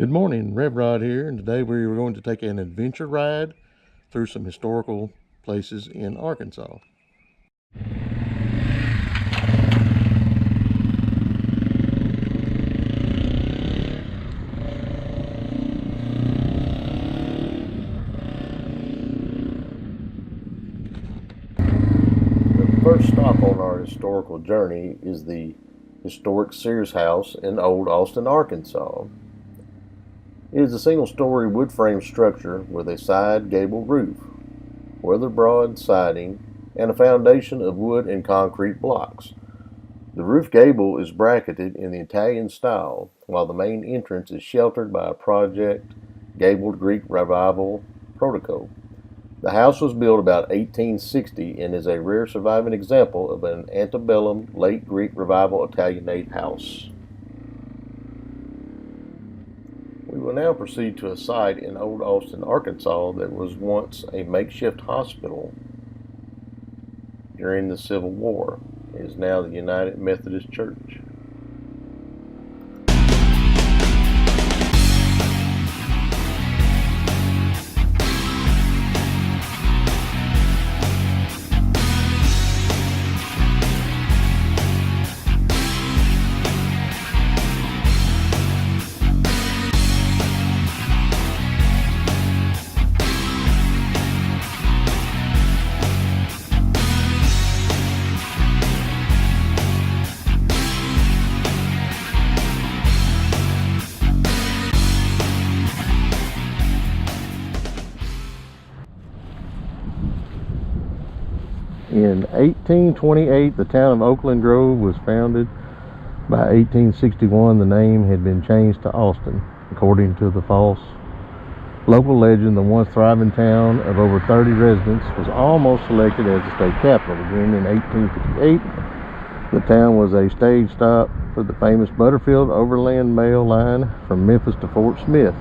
Good morning, RevRod here, and today we are going to take an adventure ride through some historical places in Arkansas. The first stop on our historical journey is the historic Sears House in Old Austin, Arkansas. It is a single-story wood-frame structure with a side gable roof, weather-broad siding, and a foundation of wood and concrete blocks. The roof gable is bracketed in the Italian style, while the main entrance is sheltered by a project gabled Greek Revival portico. The house was built about 1860 and is a rare surviving example of an antebellum late Greek Revival Italianate house. We will now proceed to a site in Old Austin, Arkansas that was once a makeshift hospital during the Civil War. It is now the United Methodist Church. In 1828, the town of Oakland Grove was founded. By 1861, the name had been changed to Austin. According to the false local legend, the once thriving town of over 30 residents was almost selected as the state capital. Again, in 1858, the town was a stage stop for the famous Butterfield Overland Mail line from Memphis to Fort Smith.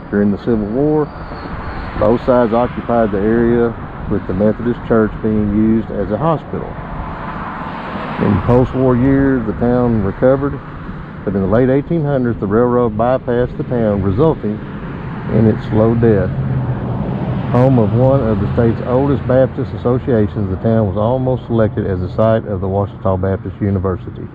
During the Civil War, both sides occupied the area, with the Methodist Church being used as a hospital. In post-war years, the town recovered, but in the late 1800s, the railroad bypassed the town, resulting in its slow death. Home of one of the state's oldest Baptist associations, the town was almost selected as the site of the Ouachita Baptist University.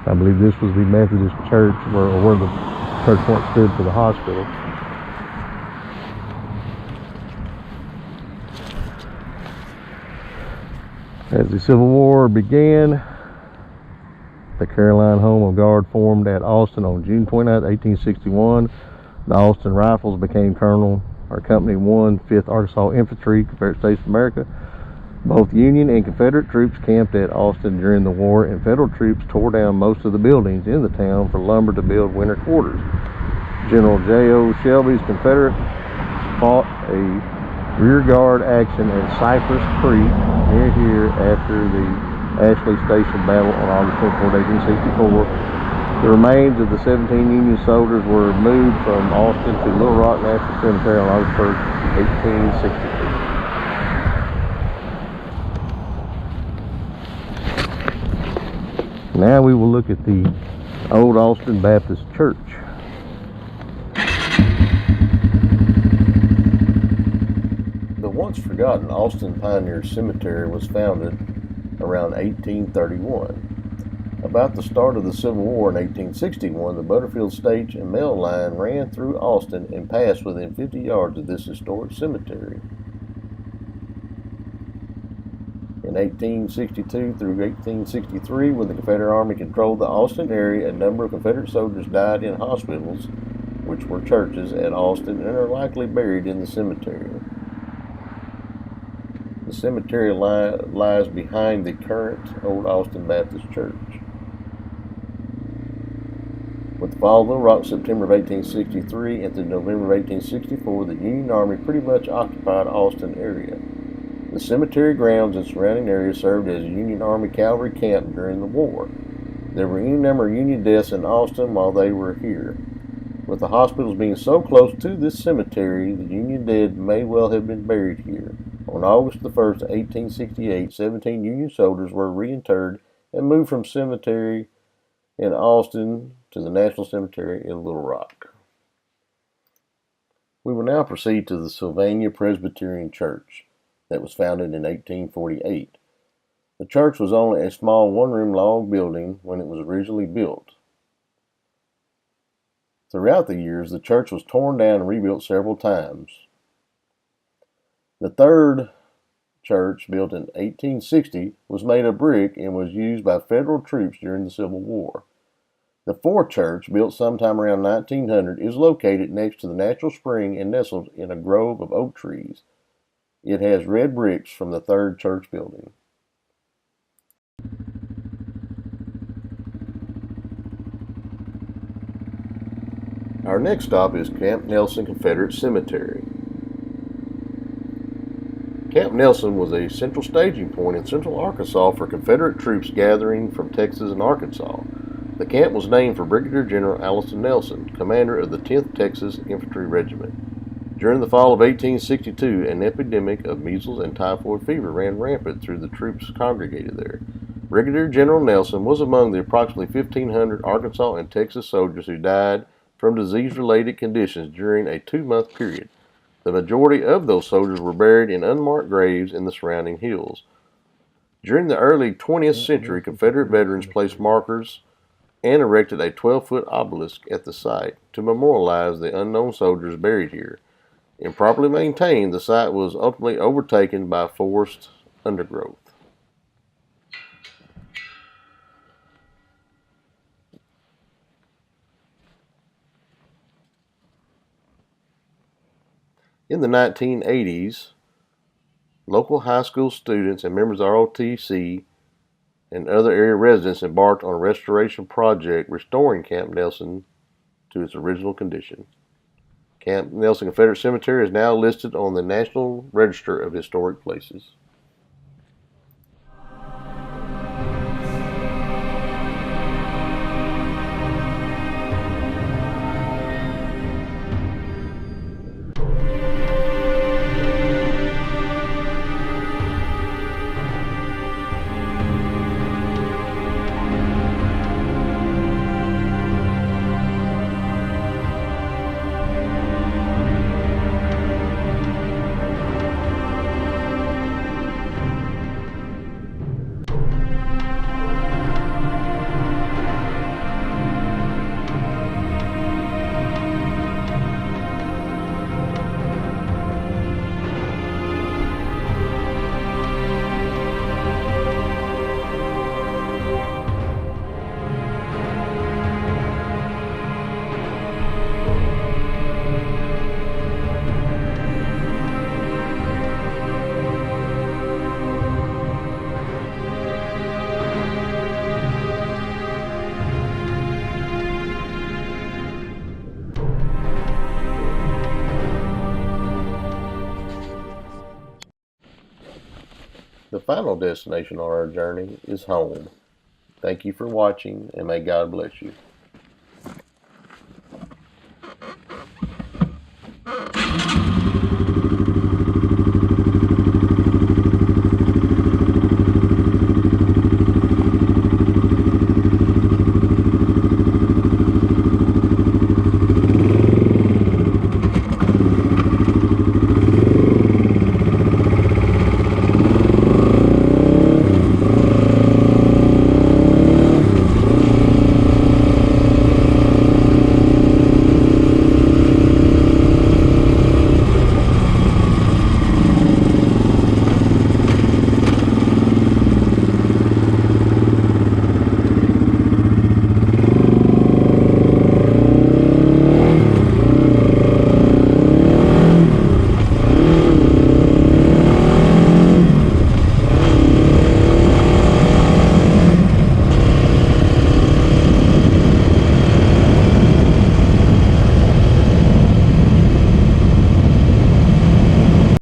I believe this was the Methodist Church where the church once stood for the hospital. As the Civil War began, the Caroline Home of Guard formed at Austin on June 29, 1861. The Austin Rifles became Company 1, 5th Arkansas Infantry, Confederate States of America. Both Union and Confederate troops camped at Austin during the war, and Federal troops tore down most of the buildings in the town for lumber to build winter quarters. General J.O. Shelby's Confederates fought a rearguard action at Cypress Creek near here after the Ashley Station battle on August 24, 1864. The remains of the 17 Union soldiers were moved from Austin to Little Rock National Cemetery on August 1, 1863. Now we will look at the Old Austin Baptist Church. The once forgotten Austin Pioneer Cemetery was founded around 1831. About the start of the Civil War in 1861, the Butterfield Stage and Mail line ran through Austin and passed within 50 yards of this historic cemetery. In 1862 through 1863, when the Confederate Army controlled the Austin area, a number of Confederate soldiers died in hospitals, which were churches, at Austin and are likely buried in the cemetery. The cemetery lies behind the current Old Austin Baptist Church. With the fall of Little Rock, September of 1863 and through November of 1864, the Union Army pretty much occupied Austin area. The cemetery grounds and surrounding areas served as a Union Army cavalry camp during the war. There were any number of Union deaths in Austin while they were here. With the hospitals being so close to this cemetery, the Union dead may well have been buried here. On August 1, 1868, 17 Union soldiers were reinterred and moved from cemetery in Austin to the National Cemetery in Little Rock. We will now proceed to the Sylvania Presbyterian Church that was founded in 1848. The church was only a small one-room log building when it was originally built. Throughout the years, the church was torn down and rebuilt several times. The third church, built in 1860, was made of brick and was used by federal troops during the Civil War. The fourth church, built sometime around 1900, is located next to the natural spring and nestled in a grove of oak trees. It has red bricks from the third church building. Our next stop is Camp Nelson Confederate Cemetery. Camp Nelson was a central staging point in central Arkansas for Confederate troops gathering from Texas and Arkansas. The camp was named for Brigadier General Allison Nelson, commander of the 10th Texas Infantry Regiment. During the fall of 1862, an epidemic of measles and typhoid fever ran rampant through the troops congregated there. Brigadier General Nelson was among the approximately 1,500 Arkansas and Texas soldiers who died from disease-related conditions during a 2-month period. The majority of those soldiers were buried in unmarked graves in the surrounding hills. During the early 20th century, Confederate veterans placed markers and erected a 12-foot obelisk at the site to memorialize the unknown soldiers buried here. Improperly maintained, the site was ultimately overtaken by forest undergrowth. In the 1980s, local high school students and members of ROTC and other area residents embarked on a restoration project restoring Camp Nelson to its original condition. Camp Nelson Confederate Cemetery is now listed on the National Register of Historic Places. The final destination on our journey is home. Thank you for watching, and may God bless you.